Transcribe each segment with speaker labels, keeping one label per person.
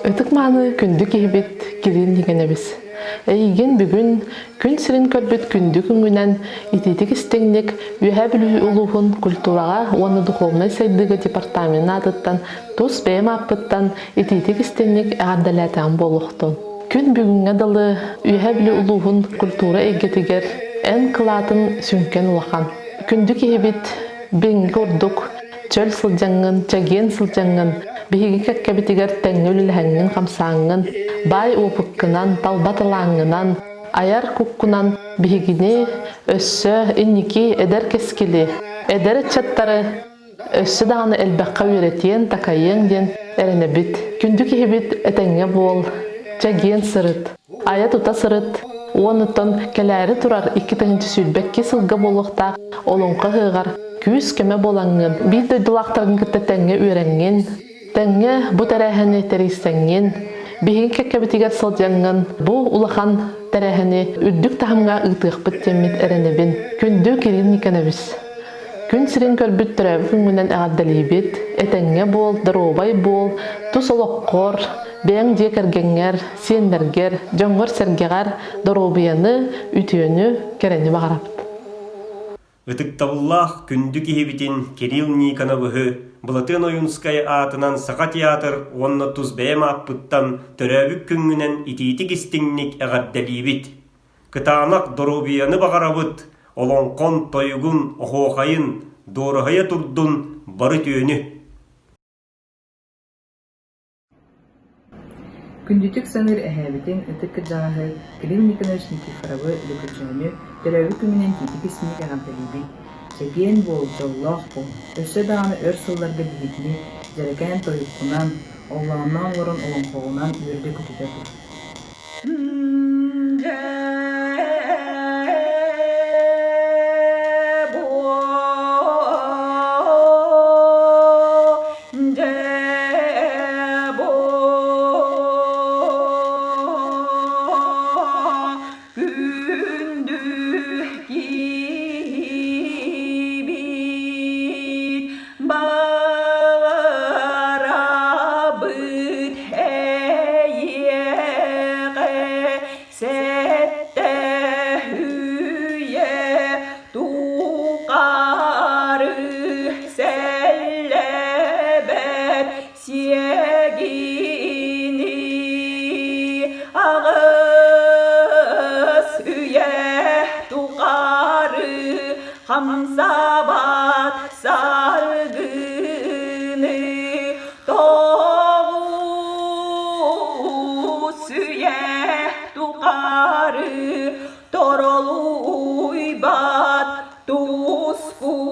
Speaker 1: Ытык маны күндүк ихибит кирин дигенебиз. Эйген бүгүн күн сирин көрбүт күндүк үңүнен ититик истеңник үһә билүү улуһун культурага уонна духовный сайдыгы департаментаттан тус бэм аппыттан ититик истеңник эгардалатан болохтун. Күн бүгүнгө далы үһә билүү улуһун культура эгетигер эн кылаатын сүнкен улахан. Күндүк ихибит бин көрдүк чөл сылжаңын, чаген сылжаңын, биһиги кәккәбитигер тәңгөлүләһәңнен хамсааңын, бай упыккынан, талбатылаңынан, аяр куккунан биһигини өссө инники эдер кескили, эдер чаттары өссө даганы элбәккә үйрәтен такайын ден эренебит. Күндүк ихибит этәңгә бол, чаген сырыт, ая тута сырыт, онытын кәләре турар 2-нче сүлбәкке сылга болуқта олонқа хыгар күз көмө болаңын, бир дөйдулақтарын кітті тәңге үйрәңген, тәңге бұ тәрәхіні тәрейсәңген, биһиги кәккәбитигер сылжаңын, бұ улахан тәрәхіні үрдік тахымға ытық біттемет әрінебін. Күнді керін екенебіз. Күн сирин көрбіт түрәбі күнгінен әғаддалейбет, әтәңге бол, дыробай бол, тус олоққор, бәң декергеңер, сендергер, жоңғыр сәргеғар, дыробияны, ütüөнü керені бағарапты.
Speaker 2: Ытыктабыллах күндүк ихибитин Кирилл Никоновыһы Былатын Оюнскай атынан Сақа театр онна туз бәйм аппыттан төрәбік күнгінен ититик истиңник әғаддалибит. Кытаанақ доробияны бағарабыт, олонқон тойгун охоқайын, дорығая турдун бары түйіні.
Speaker 3: Күндүтүк саныр әһәбитин ытык кырдагы Кирилл Никонович Никифоровы лөкөчөнү төрөбү күнүнен титик исмик агабдалиби. Чеген бол, жоллах бол, өссө даганы өр сылларга бигитни жаракан тойукунан, Оллаанан орон олонхоунан үрдө күтүтө тур.
Speaker 4: Hamzabat sargını toğu süye tukarı torolu uybat tuskunu.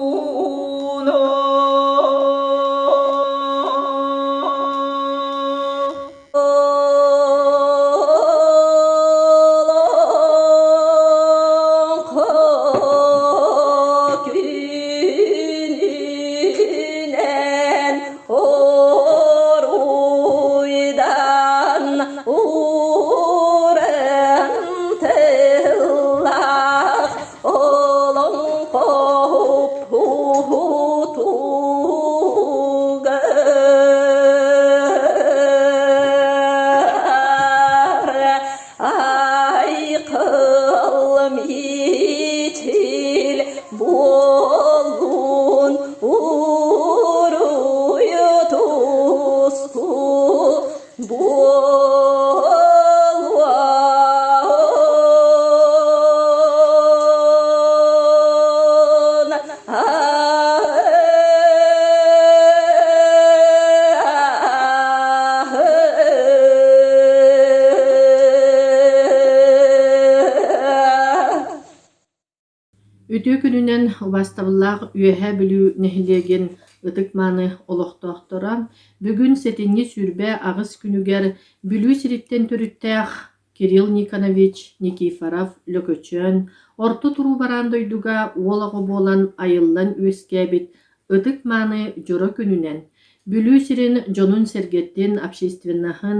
Speaker 5: Үтү күнүнен бастабыллах үөһэ билүү нэһилиэгин ытык мааны олохтоохторон бүгүн сетинни сүрбэ агыс күнүгэр билүү сириттен төрүттээх Кирилл Никонович Никифоров лөкөчөн орто туруу бараан дойдуга уолагы буолан айыллан үөскээбит ытык мааны жоро күнүнен билүү сирин дьонун сергеттин общественнаһын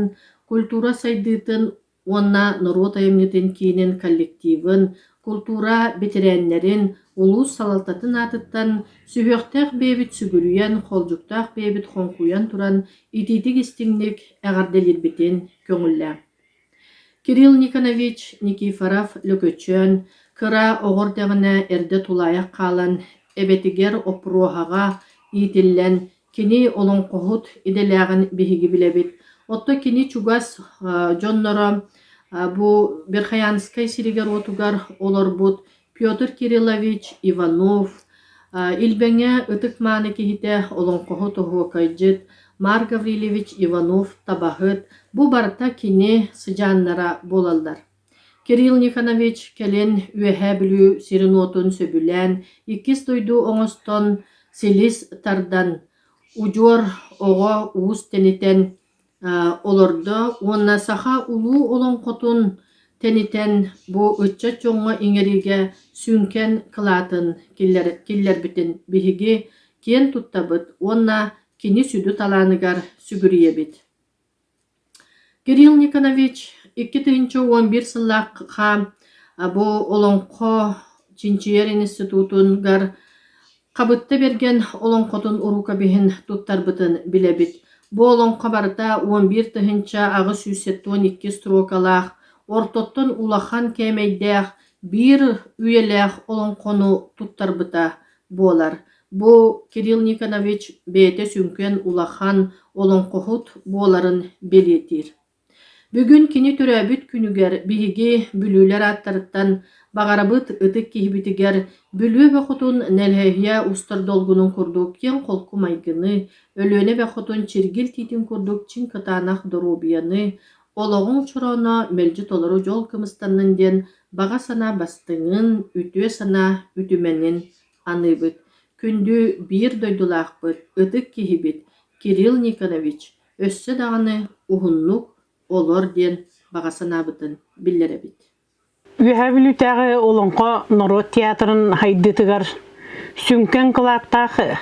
Speaker 5: культура сайдыытын уонна народ айымнытын киинин коллективын культура бетереннерин улус салалтатын атыттан сүхөктәк бебит сүгүрүйен холжуктак бебит хонкуян туран ититик истиңник әгәрделирбитин көңүллә. Кирилл Никонович Никифоров лөкөчөн кыра оғыр дәғіне әрді тулаяқ қалан әбетігер опруағаға итиллен кини олон қоғыт иделяғын бігігі білебет. Отто кини чугас жоннора бу Берхаянскай сиригер отугар олар бұд Петр Кириллович Иванов, Илбәңе ытык маны кихите олон қоғыт оғы кайджет, Мар Гаврилевич Иванов табағыт, бу барта кини сыжаннара болалдар. Кирилл Никонович келен үәһә білу сиринотун сөбілән, иккис дойду оңыстон селис тардан, ужор оға уыз тенетен олорды, онна саха улу олон қотун тенетен бу үтча чоңға иңериге сүнкен кылатын киллер бітін бігіге кен туттабыт, онна кини сүді таланыгар сүгірие бит. Кирилл Никонович 2011 сыллаққа бу олонқо Чинчиер институтун гар қабытты берген олонқотун урука бихин туттар бытын билебит. Бу олонқо барда 11 тыхынча ағы сүйсеттон 2 строкалақ, ортоттон улахан кемейдех бир үйелех олонқону туттар быта болар. Бу Кирилл Никонович бейте сүнкен улахан олонқохут боларын белетир. Бүгін кини төрәбіт күнігер биһиги бүлүүлер аттарыттан бағарабыт ытык кихибитигер бүлүү бәхотун нәлһәйя устар долгунун курдук кен қолку майгыны, өлөне бәхотун чиргил титин курдук чин катанах дорубияны, ологун чороно мелжи толору жол кымыстаннын ден баға сана бастыңын, үтүе сана үтүменин аныбыт. Күндү бир дойдулақпыт, ытык кихибит Кирилл Никонович өссө дағаны ухуннук олор ден бағасанабытын биллеребит.
Speaker 6: Үһә билүтәге олонқо Народ театрын хайдытыгар сүнкен кылаттағы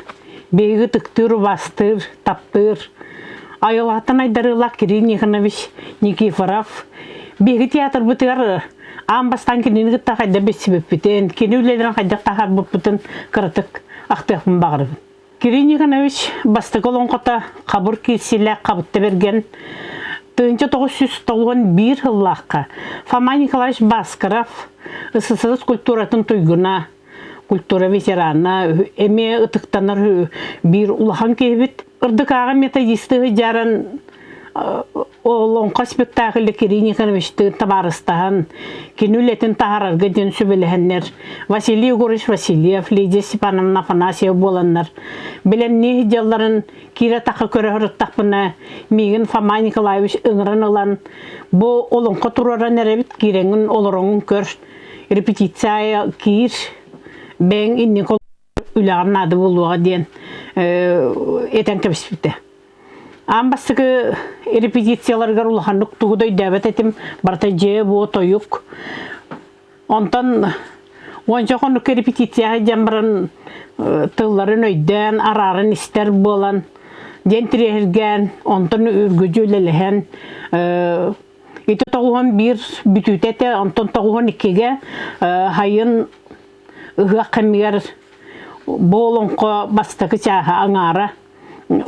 Speaker 6: бейгі тықтыр, бастыр, таптыр. Айылатын айдарылақ Кирилл Никонович Никифоров бейгі театр бұтығар амбастан кенені ғытта қайда бесібіп бітен, кені үлелерін қайда тағар бұппытын қырытық ақтықпын бағырбын. Кирилл Никонович бастық олонқота қабыр кесілі қабытты берген 1991 жыллаққа Фома Николаевич Баскаров СССР культуратын туйгуна, культура ветерана, эме ытықтаныр бир улахан кейбет. Үрдік аға методисті жаран олонқа спектаклі Кирилл Никоновичті табарыстаған, кенулетін тағарарға ден сөбеліхеннер, Василий Егорович Васильев, Лидия Степановна Афанасьев боланнар. Білен не жалларын кире тақы көрі ғырыттақпына меген Фома Николаевич ұңырын олан, бұл олонқа тұраран әребіт киреңін олырыңын көр, репетиция кир, бәң иннен қол үліғарын ады болуға ден етен кәбіспікті. Амбастығы репетицияларғар улаханлық туғыдай дәбет етім барта же бұ тойық. Онтан онша қонық репетицияға жамбырын тылларын өйден, арарын істер болан, ден тірерген, онтан үргіжі өлеліген. Еті тоғуған бір бүтүтеті, онтан тоғуған икеге хайын ұға қамигар болыңқы бастығы чаға аңара.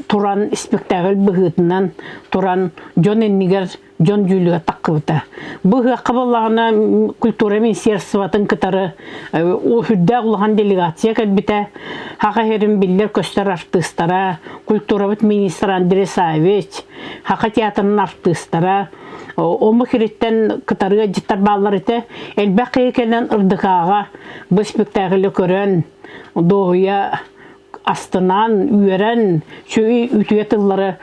Speaker 6: Туран спектакль бұғытынан, туран жон эннигер, жон жүліға таққыбыта. Бұғы қабылағына культура министерствотын кытары үхүдді ұлған делегация кәлбіті, хақа херін білдер көстер артыстара, культура бұт министр Андрей Савич, хақа театрын артыстара, омы кереттен кытарыға життар балар еті, әлбәқ екенен ұрдықаға бұл спектаклі көрін, доғыя астынан, үйерен, шөй үтуе тыллары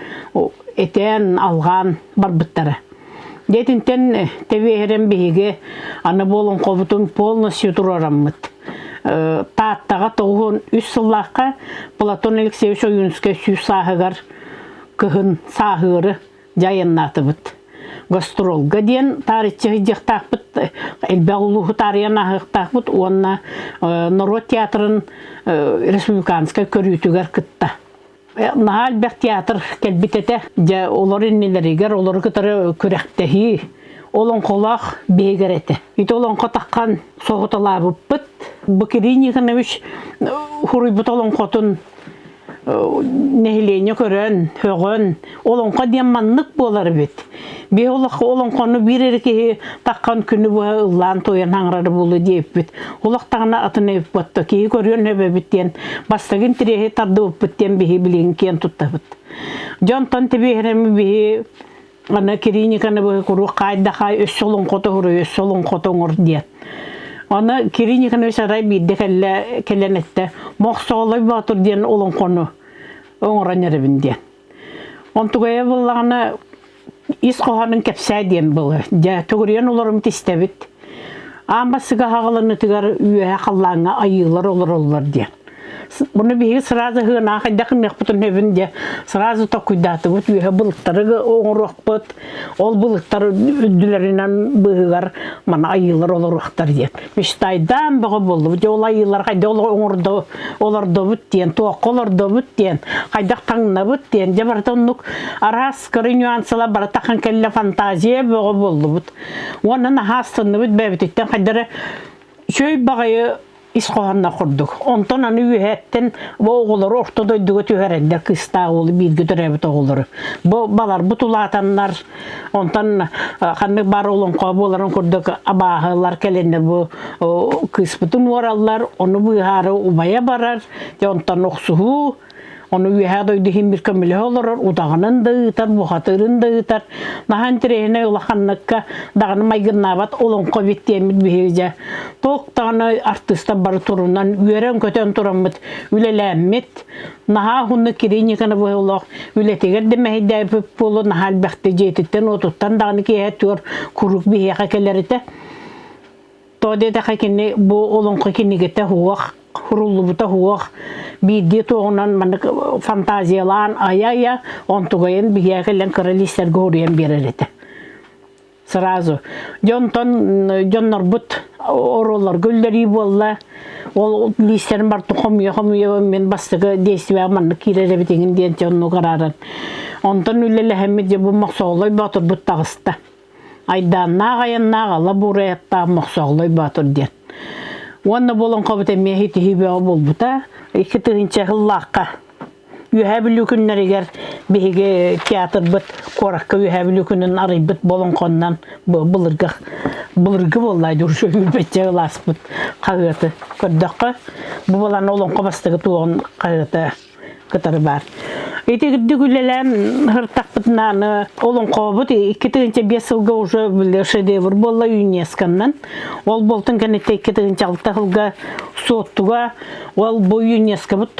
Speaker 6: етен алған барбыттары. Детінтен тевейерен бейге аны болын қобытын полностью тұрараммыд. Тааттаға тоғын үс сыллаққа Платон Алексеевич Оюнскай сүй сағығар кығын сағығыры жайыннатыбыд. Гастролга ден тарихчы жақтақпыд, әлбәғылығы тариян ағықтақпыд, онына Народ театрын республиканскай көрүйтігер кытта. Нағал бәқ театр кәлбітеті, олар еннелерігер, олар кытары көрәқтәхи, олонқолақ бейгереті. Ити олонқо таққан соғыталабы бұт. Бұ Киринниканович хұрый бұт олонқотын нехилене көрөн, хөгөн, олонқа дем маннык болар бит. Бе олонқоны бирерке таққан күні бұ ұлан тойын аңырары болу дейіп бит. Олақтағына атын өп бұтты, кейі көрген өбі біттен, бастығын тірехе тарды өп біттен бейі білеген кен тұтта бұт. Жонтан тебейхеремі бейі ана Киринниканы бұғы құру қайдақай өс олонқоты құру, өс олонқоты оңыр дейін. Аны Киринниканы сарай бейді келенетті. Моқсоғылай батыр дейін олонқоны оңыран әрібінден. Онтығая бұлағына ис қоғаның кәпсәй дейін бұлы. Түгірген оларым тестебіт. Амбасыға хағылыны түгір үйе қаллаңа айылар олар дейін. Bunu bir sırada hına kadar ne yaptın evinde sırada da kuydatı bu tüye balıkları oğurluk ol balıkları ödüllerinden bıhıgar mana ayılar olur vaktar diye. Müştaydan bağı buldu. Bu ayılar kayda oğurdu olardı bu diyen toğuk olardı bu diyen kayda tanına bu diyen cebardan nuk aras kırı nüansıla bara takın kelle fantaziye bağı buldu bu. Onun hastını bu bebetitten kayda şöyle bağı İskohanna kurduk. Ondan anı üyetten bu oğulları ortada ödüğü tüherender kısta oğlu bir götürebet oğulları. Bu balar butulatanlar ondan kanı bar olun kobuların kurduk abahılar kelenler bu kıspıtın varallar onu bu harı ubaya barar. Ondan oksuhu onu üyehe doydu himbir kömülü olur, udağının dağıtar, buhatırın dağıtar. Nahan tirehine ulağanlıkka dağını maygınnabat olun kovit diyemid bihirce. Toğuk dağını artista barı turundan üyeren köten turamıd, ülelenmit. Naha hunu Kirinnikalı bu olaq, ületeger demeyi deyip bolu nahal bəxti ceytitten otuttan dağını kiye tür kuruk bihiye kakelerite. Toğde de kakini bu olun kakini gete huaq. Hurullu buta huaq bidi toğunan manık fantaziyalan ayaya ontugayen bihiyakelen kralister goriyen birerete. Sırazı. Jonlar but orollar gölleri bolla. Ol listerin bar tuğumuyor men bastığı desive manık kirere bitengin diyen jonnu kararan. Ondan ülele hemmedi bu maqsoğlay batır but tağısta. Aydan nağayan nağala buraya ta maqsoğlay batır diyen. Onu bolon kabıta mehiti hibe bulbuta iki tığınca hıllaqqa ühebilü günleriger bihige teatr bit korakka ühebilü günün arı bit bolon kondan bulurga bollaydı şu ülbetçe glas bit qağıtı kördaqqa bu bolan olon qabastığı tuğun qağıtı kıtarı bar. Eti giddi gülelem hırtaq bitnanı olun qabıt iki tığınca 5 yılga уже bile şedevr bolla UNESCO'ndan ol boltun kanette iki tığınca 6 yılga sottuga ol bu UNESCO bit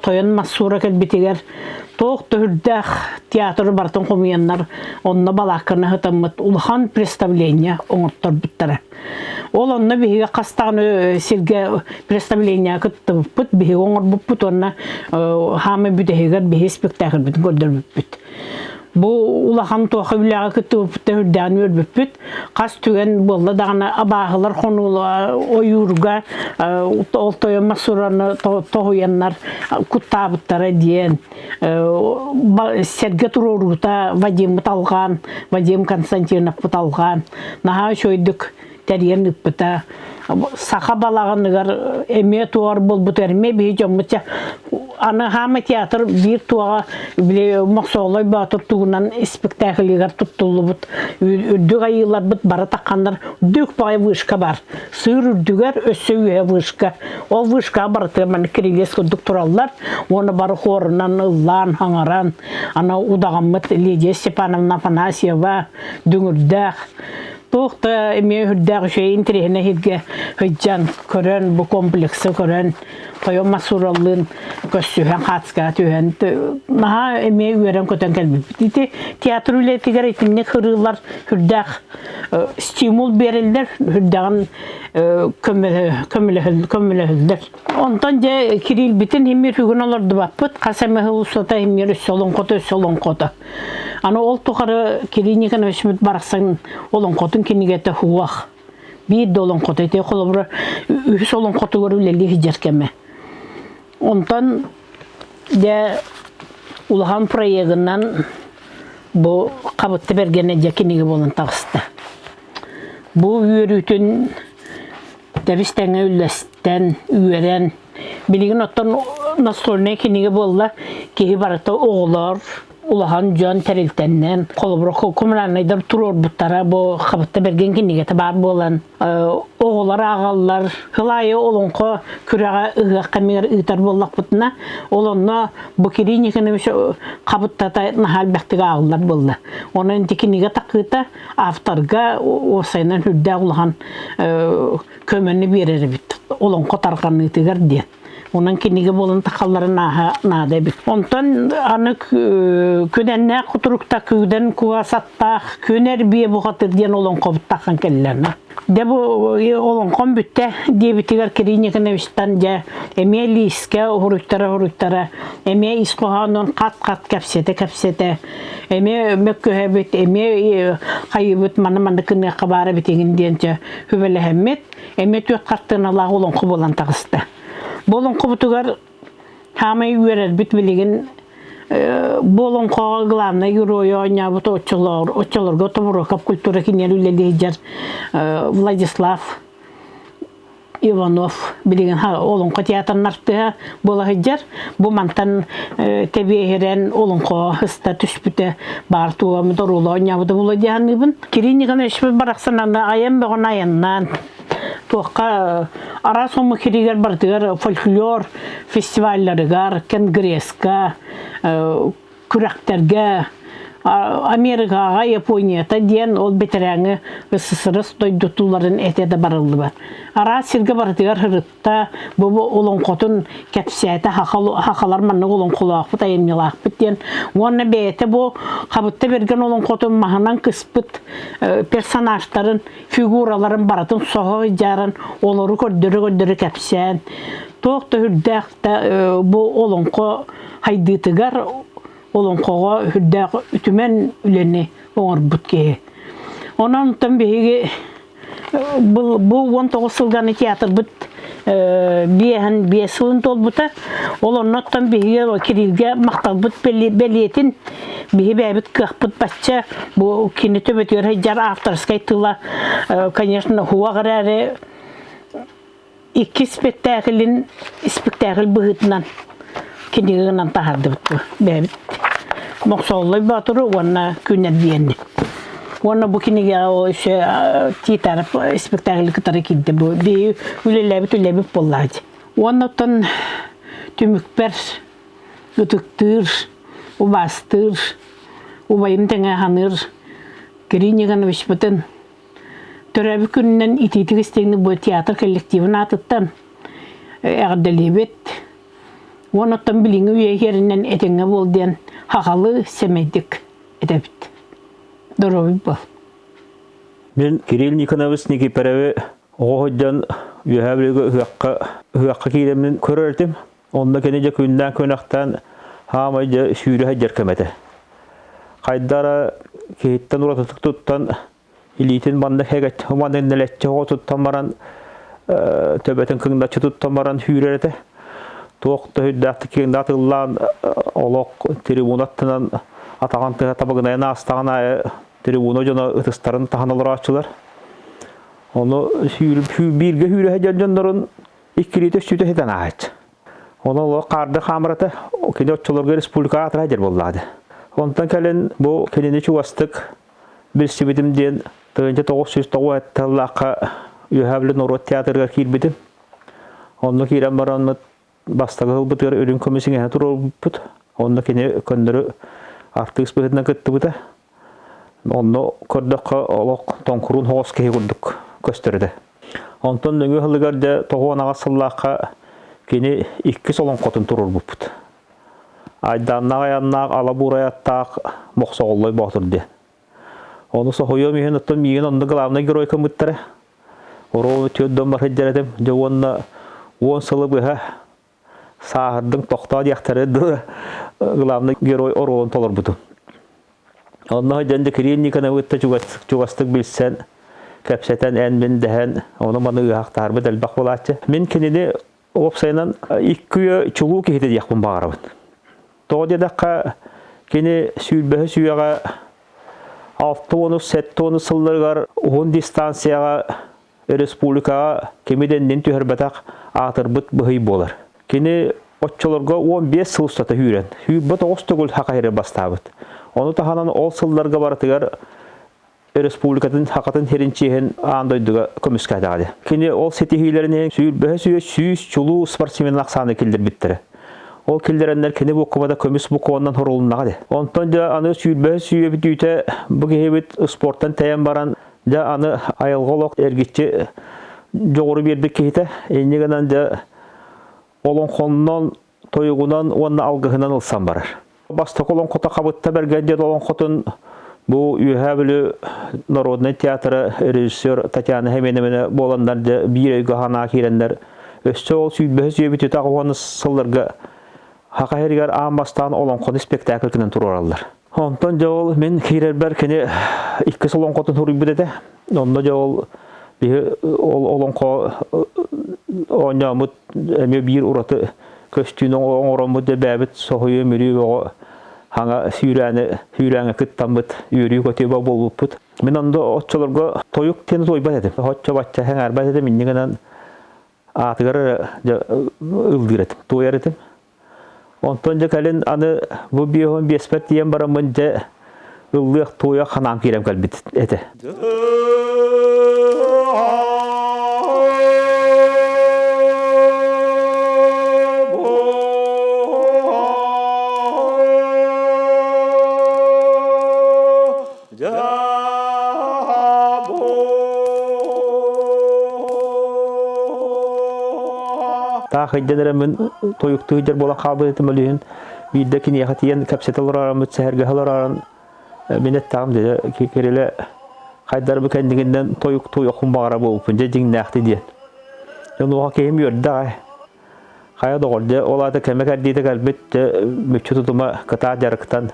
Speaker 6: toyan masura kelbitiger toq tördaq teatr bartın qomuyanlar onna balaqını hıtamıt ulhan представление оңоттор биттара. Ол онна биһиге қастағаны сирге представление кытты бит биһиге оңор буппут онна хаме бүтэһигер биһи спектакль бит көрдөр бит. Бу улахан тоқы билага кытты буппут хүрдән өрбүт. Қас түген болла дагына абагылар конула оюрга олтоя масураны тоғуяннар куттабыттара диен. Серге Турурута Вадим Талган, Вадим Константинов Талган. Наха шойдук тәрген үппіта. Сақа балағанығар әме туар бол бұт әрме бей жомытша. Аны хама театр бір туаға мақсоғылай батыр туғынан спектаклігер тұттылы бұт. Үрдіг айылар бұт бара таққандар. Үрдіг бағай вышқа бар. Сыр үрдігер өссі үйе вышқа. Ол вышқа барыты мәні керелес күндік тұралар. Оны бары хорынан, ұллан, хаңаран. Ана удағамыт Лидия Степановна Афанасьева, дүңірдәқ. Тоқта эме хүрдәг шейін тирехіне хидге хыджан көрін, бұ комплексы көрін, тойон масуралын көссүхен қатсыға түйен. Наға эме үйерен көтен кәлбіп. Театр үлетігер етімне қырылар хүрдәг стимул берілдер, хүрдәғын көмілі хүлдер. Онтан же Кирилл бітін хеммер хүгін оларды баппыт, қасамы ұлысыта хеммер өс солон қоты. Аны ол тұқары Киринниканы өсіміт барақсан олон қотын кенігеті хуақ. Бейді олон қоты ете қолы бұры үхіс олон қоты көрілелі хиджеркеме. Онтан де улахан проегіннан бұл қабытты бергені де кенегі болын тағысты. Бу үйрүтүн дәбистәңе үлләстән үйрән. Билеген оттан настольная кинеге болла, кеһи барата оғлар, улахан жан тәрелтәннән, қолыбыры коммунальныйдар турор буттара, бу қабытта берген кинеге бар болан. Оғлар ағалар, хылайы олонқо күрәға ұғаққа мегер ұйтар боллақ бұтына, олонна бұ керейін екені қабыттата нахал бәқтігі ағылар болды. Оның кинеге тақыта авторға осайынан хүрді ұлған көмені берері біт. Олонқо тарғаны үтігер ден. Onun kinige bolun takalları nade bit. Ondan anı könenne kuturukta köyden kuvasatta köner biye bu hatır diyen olon kobut takan kellerine. De bu olon kom bitte diye bitiger kirine kenevişten de emeli iske huruktara eme iskohanın kat kapsete eme mekköhebet eme kaybet manı kine kabara bitigin diyence hüvele hemmet eme tüyat kartın Allah olon kobolan takıstı. Bolon kubutugar hamay üyerer bitmeliğin bolon koğa glavna yürüyor oyna bu oççular gotovuru kap kultura kinyer üleleycer Vladislav Ivanov bilgin olon ko teatrın arttığı bola hıcar bu mantan tebihiren olon ko hısta tüspüte bartuğa müdorulu oyna bu da bula diyanibin kirinigan eşbe baraksananda ayem beğen ayannan Toqa ara somu kiriger bardıgar folklor festivalleri gar, kongreska, kürakterge, Amerikaga, Yaponiyata diyen ol beterəңi ısısırız doydutuların etede barıldı var. Ara sirge bardıgar hırıtta bu olon qotun kəpsiyete haqalar manı olon qulaq bit, ayemnilaq bit diyen. Ona beyete bu qabıtta bergen olon qotun mahınan kıspıt personajların, figuraların baratın soğu jarın, oluru gördürü kəpsiyen. Toqta hürdəqdə bu olon qo haydıtıgar Olon koğa hürdəq ütümen üleni oğar bütkeyi. Ondan tembihigi bu 19 yılgani teatr büt biye sılın tol büta. Olon tembihigi kirilge maqtal büt beliyetin bihi bäbit kıq büt batça bu kini töbet yör jar авторскай тыла. Конечно, хуа qararı iki spektaklin bıhıtından kiniginin tahardı büt bäbit. Moksollay baturu ona künnet diyenni. Ona bu kinige o titar spektakl kıtara kiddi bu. Bir ülelebit bolladı. Ondan tümükper gıtıktır, ubastır, ubayım tenge hanır, kirinigen vişbeten. Törebi künnen ititik isteğini bu tiyatr kollektivini atıttan ağdelibet. Ondan bilingi üye yerinden etenge bol diyen haqalı semeydik edebit. Dorobi bol.
Speaker 7: Ben Kirill Nikolaevich Nikiforov'u oğudan hüyaqqa kilemden körerdim. Onda kenece künden könaktan hamayca şüyre hacer kemete. Qaydara kehitten uratıtık tuttan ilitin bandak heget, humanın neletçe o tuttan baran töbetin kındaçı tuttan baran hüyrerete. Toqta hüddäqti kende atıllan olaq tribunattan atağan tabagına nastağına tribuna jona ıtıstarın tahanalar açılar. Onu birge hüyre hejeljanların ikkilite süte heden ağaç. Onu qardı xamrata kende otçularga respublika atır hajer bolladı. Ondan kelen bu kendini çuvastık bir sibidim diyen 1990 yıllaqa üyhəbli Norot teatrga kirbidim. Onu kiren baran Bastağı bıtır ölüm komisine turul put. Onda kene köndürü artist bıhıdına kıttı bıta. Onu kördüqqa olaq tonkurun hoğuz kehi kurduk gösterdi. Ondan döngü hılıgarda toğuan ağasıllaqqa kene iki solon qotun turul put. Aydanna ayanna alaburayataq moqsoğullay batırdı. Onu soğuyo mihin ottan mihin onda glavna giroy kımıttara. Oro tiyoddan barhıcaradım. Javonna 10 sılı bıha Sahırdın toqta diyaqtarı glavna geroy orolun tolar budu. Ondan jende Kirill Nikolaevich çugastık bilsen kapseten en ben dehen onu mana ıhaqtar bedel baq bolatçı. Men kenini opsaynan ikkiye çulu kehide diyaqbın bağırabın. Toğdedaqqa keni sülbehe süyağa 6-10 7-10 сылларгар он дистанцияга республикага кемеденден түһәрбәтәк атырбыт быһый болар. Кини отчолорга 15 сыл устата хүрен. Бу 9 түгел хакайры бастабыт. Оны таханан ол сылларга баратыгар республикатын хакатын херинчиһен андойдуга көмүскәдәгәде. Кини ол сетихиләрне сүйүс чулуу спортсмен аксаны килдер биттер. Ол килдерәннәр кини бу кубада көмүс бу куаннан хорулнагы. Онтон да аны сүйү битүтә бу гебит спорттан таян баран да аны айылголок эргитче жогору берди кейте. Энигенен да олон хоннон тойгунан онна алгыһынан алсан барар. Баста колон кота кабытта бергәнде олон котун бу Үһәбилү Народный театры режиссер Татьяна Хеменемене боландар да бир өйгө хана киреннер. Өстө ол сүйүбөсү битү тагыны сылларга хакайрыгар амбастан олон кон спектакль кенен туралар. Онтон жол мен кирербер кене 2 солон котун турып биде. Онда жол олон ко онямут эме бир ураты көстүнүн оңоромут да бәбит сохойы мөрү хаңа сүйрәңе кыттамбыт үйрү көтөбө болуппут. Мен анда отчолорго тоюк тени тойбат эдим. Хотчо бачча хаңар бат эдим. Миннигенен атыгар ылдырет, тояр эдим. Онтон же кален аны бу биохон беспет диен барамын же ыллык тоя ханам кирем калбит эте. Хыйденеремен тоюктуу жер болан кабыл этим өлүн бирде кине хатиен капсеталарым сәргәһәләрен минеттам диде кереле кайдар бу кендигинден тоюктуу окун багара болуп же диңнәхти диен. Жонуга кем йөрдә. Кая догорды олада кемекәр диде галбет мөчүтүма ката жарыктан.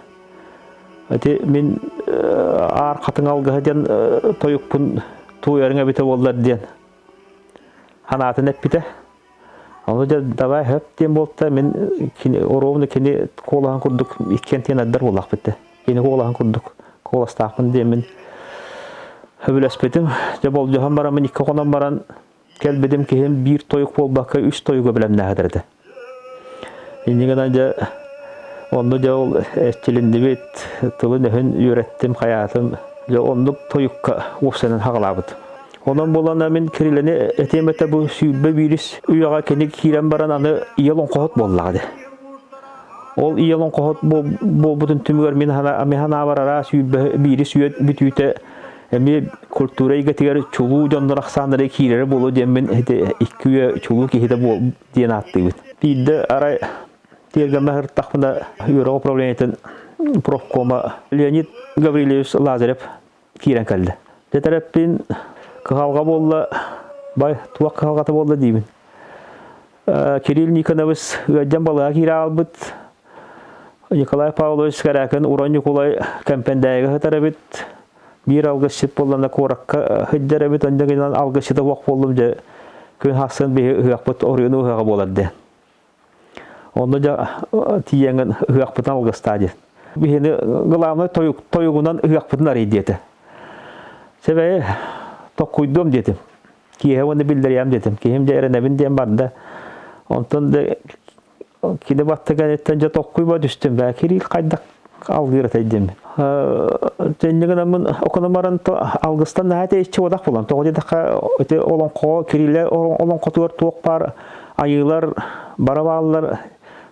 Speaker 7: Ати мин ар катын алгыден тоюкпун туярыңа бите болдар диен. Ханатын эппите. Онда давай хөп дем болта мен оровны кини колахан курдук иккен тен аддар болак битте. Кини колахан курдук коластакын демен хөбүлөспетим. Же бол жохан барам мен 2 конан баран келбедим кем 1 тоюк болбакка 3 тоюга билем нәһәдерде. Иннигенен же онда же ол эстилинди бит тылы нөхөн үйреттим хаятым. Же ондук тоюкка опсенен хагалабыт. Ondan bolana men kirilerini etemete bu sübbe virüs uyaga kenik kiren baran anı iyalon kohot bolladı. Ol iyalon kohot bu bütün tümür men hana barara sübbe virüs bütüte emi kulturayı getiger çulu jondarak sanları kirere bolu demen ete ikkiye çulu ki hede bol diyen attı. Bir de ara tergeme her takmada euro problemetin profkoma Leonid Gavrilyevich Lazarev kiren kaldı. De tarafın Kıhalga bolla, bay tuak kıhalgata bolla diyemin. Kirill Nikонович ödden balığa kira albıt. Nikolay Pavlovich Karakin, Uran Nikolay kampendayga hıtarabit. Bir algıçıp bollanda korakka hıddarabit. Ondan gelen algıçıda vak bollumca kön hasın bir hıakbıt oruyunu hıağa bolardı. Onda da tiyeğin hıakbıtan algıçtaydı. Bihini gılamlı toyuğundan hıakbıtın araydı. Sebebi Tokuydum dedim. Ki onu bildireyim dedim. Ki hem de erenebin diyem vardı. Ondan da kine battı ganetten de tokuyma düştüm. Ve kiril kaydak algırat edeyim. Tenliğinamın okunumarın algıstan daha da içi odak bulan. Toğucu da öte olan ko kirille olan kotuyor toğuk par ayılar bara bağlılar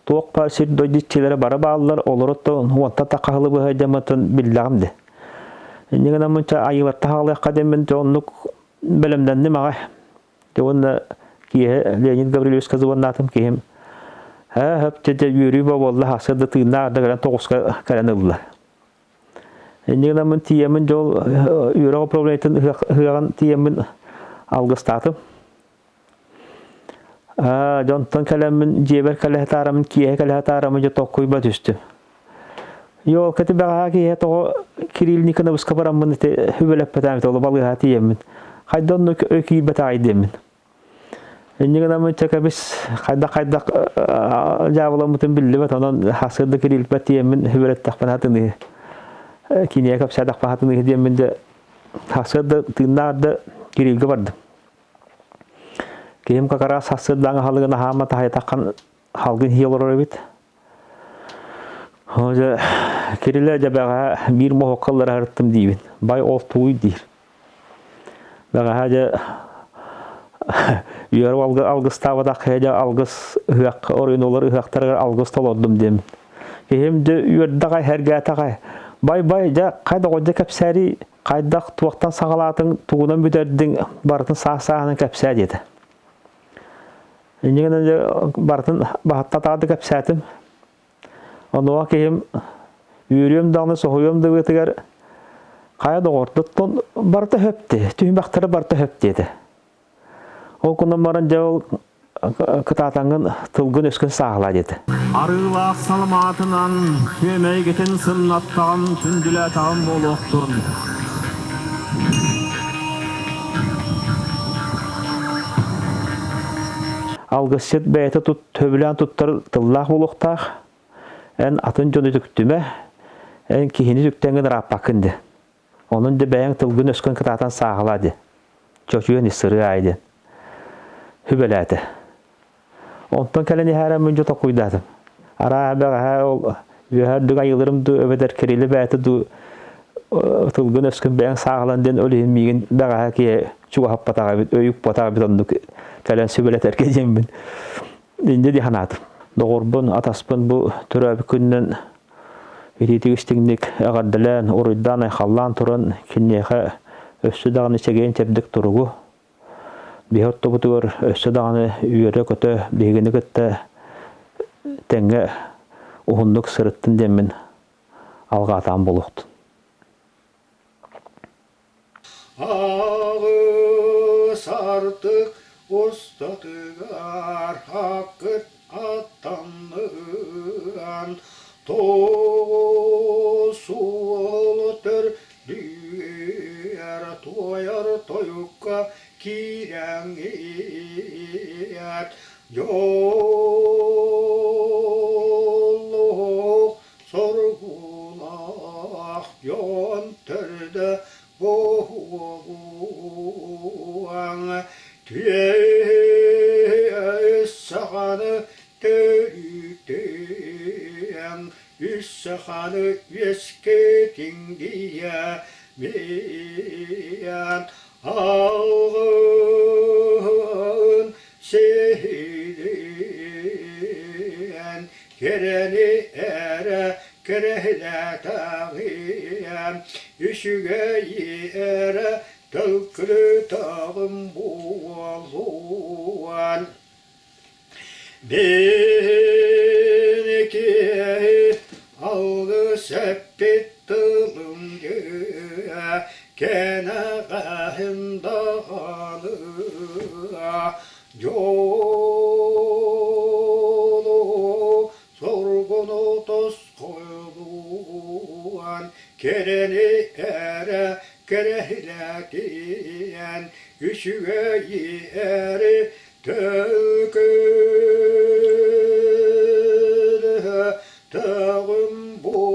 Speaker 7: toğuk par sir dojitçilere bara bağlılar olur da onta takahlı bu hedematın billağımdı. Tenliğinamın ayılar tahalı kademin jonluk bilimdendim ağa. Ona ki Leonid Gavrilyevich kazıvanatım ki hem hep de yürü vallahi hasırda tığına da gelen toğuska karanıldılar. Tenliğinamın tiyemin jol euro problemetin hıgan tiyemin algıstatım. Jontan kalemin jeber kalehtaramın kiye kalehtaramın jo tokuyba düştü. Yo kati bağa ki to Kirill Nikонович kaparamın te hübeleppetam to balığa tiyemin. Haydan ökü betaydemin. Tenliğinamın çekabis kayda javalamutin billi ve ondan hasırda Kirill betiyemin hübelet takpanatını кине капсадак пахатын диэмминде хасырда тыннарда кирилге барды. Кем какара сасырдаңа халыгына хама тахайтаккан халгын хиолор бит. Хожа кириле жабага бир мохоккаллар арттым дейбин. Бай олтуй дир. Бага хажа юар алгыс тавада хажа алгыс хак орынолар хактарга алгыс толоддум дем. Кемде юрдага хергатага бай жа кайда гожда капсари кайда туактан сагалатын тугунан бүдөрдүң бартын саасаанын капса деди. Инегенде бартын бахаттатады капсатым. Онуа кем үйрем даны сохуем дебетигер кайда гортуттун барта хөптү, түймактары барта хөп деди. Ол күнөн баран жол кытатаңын тылгын өскөн сагыла деди.
Speaker 8: Арылақ саламатынан көмей кетен сыннаттан түнділі тағын болып тұрын.
Speaker 7: Алгысет бәйті төбілен тұттыр тыллақ болуқтақ, ән атын жоны түктіме, ән кейіні түктенген раппақынды. Оның да бәйін тылгын өскөн кытатан сағылады. Чөчуен ісірі айды. Хүбеләді. Онтан кәлені әрі мүнжі тоқуйдадым. Ара бәға ол үйәрдіға йылырымды өбедер керелі бәйті тылгын өскін бәйін сағыланден өлейін мейгін бәға кие чуғап батаға бит, өйіп батаға бит онды кәлен сөбелет әркеден бін. Енді де ханатым. Доғырбын, атаспын бұл түрәбі күннен ететік істігіндік әғарділән, орыйдан айқаллан тұрын кеннеға өссі дағын ішеген тепдік тұрығы. Бейхотты бұтығыр өссі дағыны үйері көті бейгіні көтті тәңге ұғындық сырыттын демін алға атан болуқты.
Speaker 9: Ağız artık ustadıgar hakkı attanıgan toğusu olutır diğer toyar toyukka kiren iyat yolu sorgunak yönterde boğuan tüyesağını törüten üssağını vesketin diye meyan ağın seyden kereni ere kerehle tağıyan üşüge yere tılkırı tağım boğaluan beni ki aldı seppet tılınca kene gahim dağanı yolu sorgunu toz koyuluan kereni ere kerehletin üşüge yeri tökülü tağım boğuak